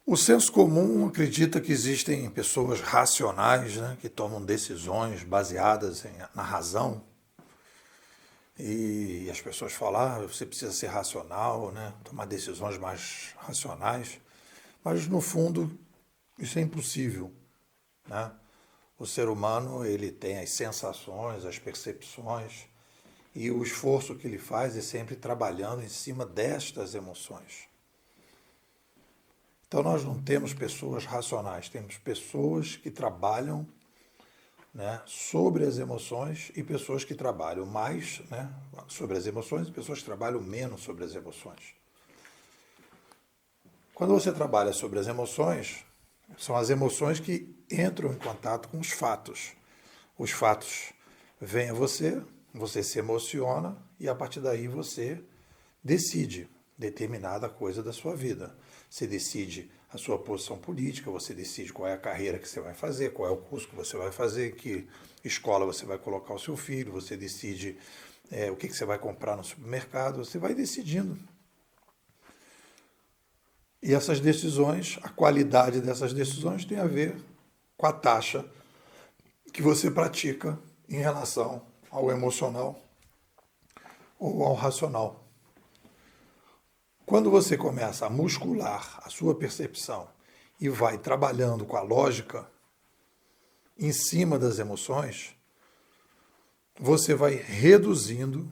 O senso comum acredita que existem pessoas racionais, né, que tomam decisões baseadas na razão. E as pessoas falam, você precisa ser racional, né, tomar decisões mais racionais. Mas, no fundo, isso é impossível, né? O ser humano ele tem as sensações, as percepções, e o esforço que ele faz é sempre trabalhando em cima destas emoções. Então nós não temos pessoas racionais, temos pessoas que trabalham, né, sobre as emoções e pessoas que trabalham mais, né, sobre as emoções e pessoas que trabalham menos sobre as emoções. Quando você trabalha sobre as emoções, são as emoções que entram em contato com os fatos. Os fatos vêm a você, você se emociona e a partir daí você decide determinada coisa da sua vida. Você decide a sua posição política, você decide qual é a carreira que você vai fazer, qual é o curso que você vai fazer, que escola você vai colocar o seu filho, você decide o que você vai comprar no supermercado, você vai decidindo. E essas decisões, a qualidade dessas decisões tem a ver com a taxa que você pratica em relação ao emocional ou ao racional. Quando você começa a muscular a sua percepção e vai trabalhando com a lógica em cima das emoções, você vai reduzindo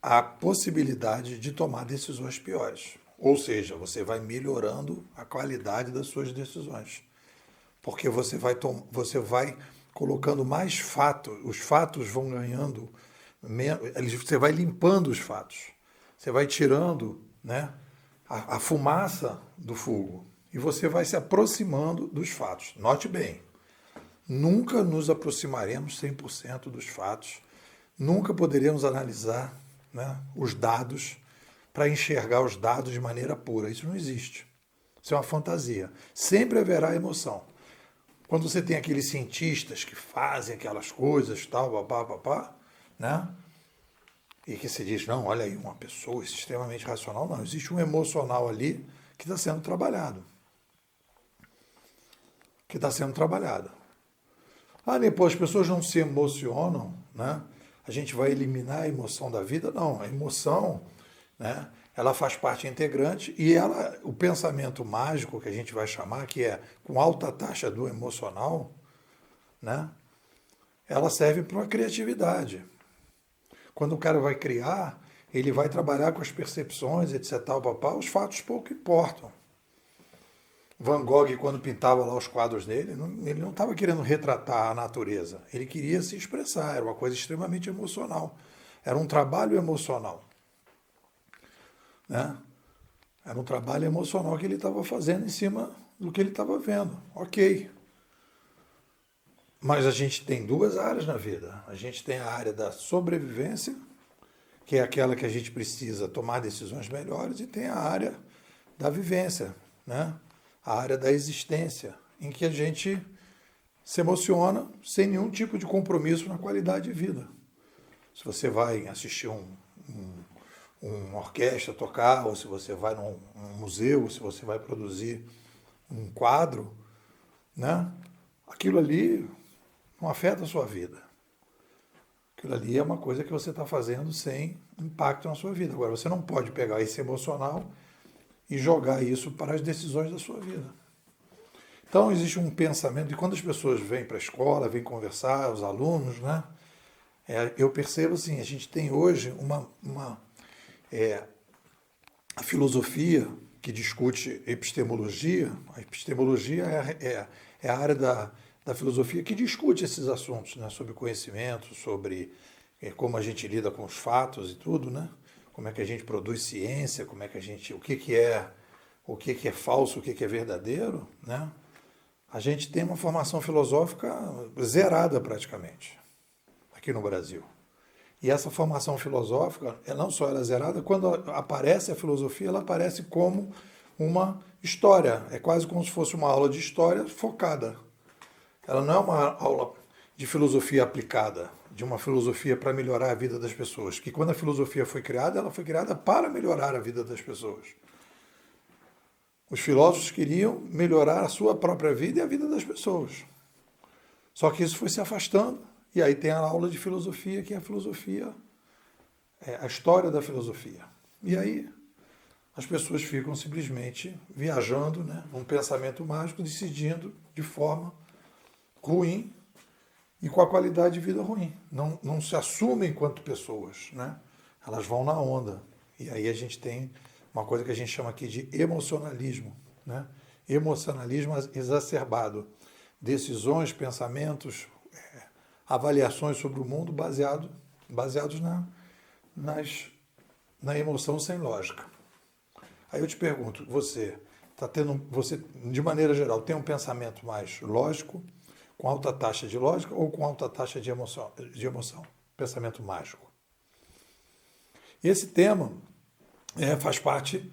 a possibilidade de tomar decisões piores. Ou seja, você vai melhorando a qualidade das suas decisões. Porque você vai colocando mais fatos, os fatos vão ganhando, você vai limpando os fatos. Você vai tirando, né, a fumaça do fogo e você vai se aproximando dos fatos. Note bem, nunca nos aproximaremos 100% dos fatos, nunca poderemos analisar, né, os dados para enxergar os dados de maneira pura. Isso não existe. Isso é uma fantasia. Sempre haverá emoção. Quando você tem aqueles cientistas que fazem aquelas coisas, tal, papá, né? E que se diz, não, olha aí, uma pessoa extremamente racional. Não, existe um emocional ali que está sendo trabalhado. Depois as pessoas não se emocionam, né? A gente vai eliminar a emoção da vida? Não, a emoção, né, ela faz parte integrante e o pensamento mágico que a gente vai chamar, que é com alta taxa do emocional, né, ela serve para uma criatividade. Quando o cara vai criar, ele vai trabalhar com as percepções, etc. Os fatos pouco importam. Van Gogh, quando pintava lá os quadros dele, ele não estava querendo retratar a natureza. Ele queria se expressar, era uma coisa extremamente emocional. Era um trabalho emocional. Né? Era um trabalho emocional que ele estava fazendo em cima do que ele estava vendo. Ok. Mas a gente tem duas áreas na vida. A gente tem a área da sobrevivência, que é aquela que a gente precisa tomar decisões melhores, e tem a área da vivência, né? A área da existência, em que a gente se emociona sem nenhum tipo de compromisso na qualidade de vida. Se você vai assistir uma orquestra tocar, ou se você vai num museu, ou se você vai produzir um quadro, né? Aquilo ali não afeta a sua vida. Aquilo ali é uma coisa que você está fazendo sem impacto na sua vida. Agora, você não pode pegar esse emocional e jogar isso para as decisões da sua vida. Então, existe um pensamento, e quando as pessoas vêm para a escola, vêm conversar, os alunos, né? Eu percebo assim, a gente tem hoje a filosofia que discute epistemologia. A epistemologia é a área da filosofia que discute esses assuntos, né, sobre conhecimento, sobre como a gente lida com os fatos e tudo, né? Como é que a gente produz ciência, como é que o que é falso, o que é verdadeiro, né? A gente tem uma formação filosófica zerada praticamente aqui no Brasil. E essa formação filosófica, não só ela é zerada, quando aparece a filosofia, ela aparece como uma história. É quase como se fosse uma aula de história focada. Ela não é uma aula de filosofia aplicada, de uma filosofia para melhorar a vida das pessoas. Que quando a filosofia foi criada, ela foi criada para melhorar a vida das pessoas. Os filósofos queriam melhorar a sua própria vida e a vida das pessoas. Só que isso foi se afastando, e aí tem a aula de filosofia, que é a filosofia, a história da filosofia. E aí as pessoas ficam simplesmente viajando, né, num pensamento mágico, decidindo de forma ruim e com a qualidade de vida ruim. Não se assumem enquanto pessoas, né? Elas vão na onda. E aí a gente tem uma coisa que a gente chama aqui de emocionalismo, né? Emocionalismo exacerbado. Decisões, pensamentos, avaliações sobre o mundo baseados na emoção sem lógica. Aí eu te pergunto, você, de maneira geral, tem um pensamento mais lógico, com alta taxa de lógica ou com alta taxa de emoção? Pensamento mágico. Esse tema faz parte,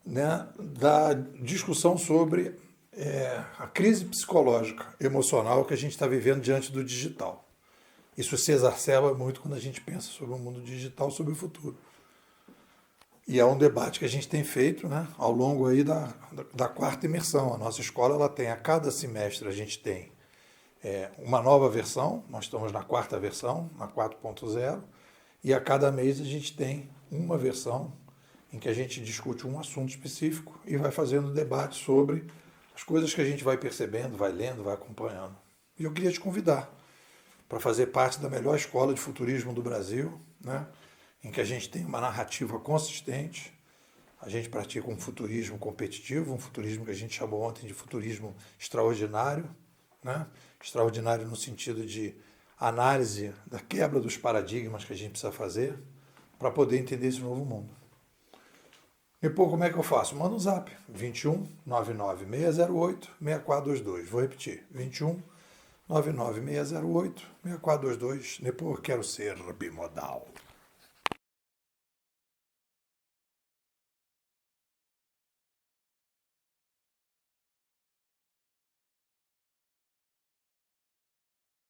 né, da discussão sobre a crise psicológica, emocional que a gente está vivendo diante do digital. Isso se exacerba muito quando a gente pensa sobre o mundo digital, sobre o futuro. E é um debate que a gente tem feito, né, ao longo aí da quarta imersão. A nossa escola, ela tem, a cada semestre a gente tem uma nova versão, nós estamos na quarta versão, na 4.0, e a cada mês a gente tem uma versão em que a gente discute um assunto específico e vai fazendo debate sobre as coisas que a gente vai percebendo, vai lendo, vai acompanhando. E eu queria te convidar para fazer parte da melhor escola de futurismo do Brasil, né, em que a gente tem uma narrativa consistente, a gente pratica um futurismo competitivo, um futurismo que a gente chamou ontem de futurismo extraordinário, né? Extraordinário no sentido de análise da quebra dos paradigmas que a gente precisa fazer para poder entender esse novo mundo. E pô, como é que eu faço? Manda um zap, 21 99 608 6422. Vou repetir, 21 99 608 6422. Depois quero ser bimodal.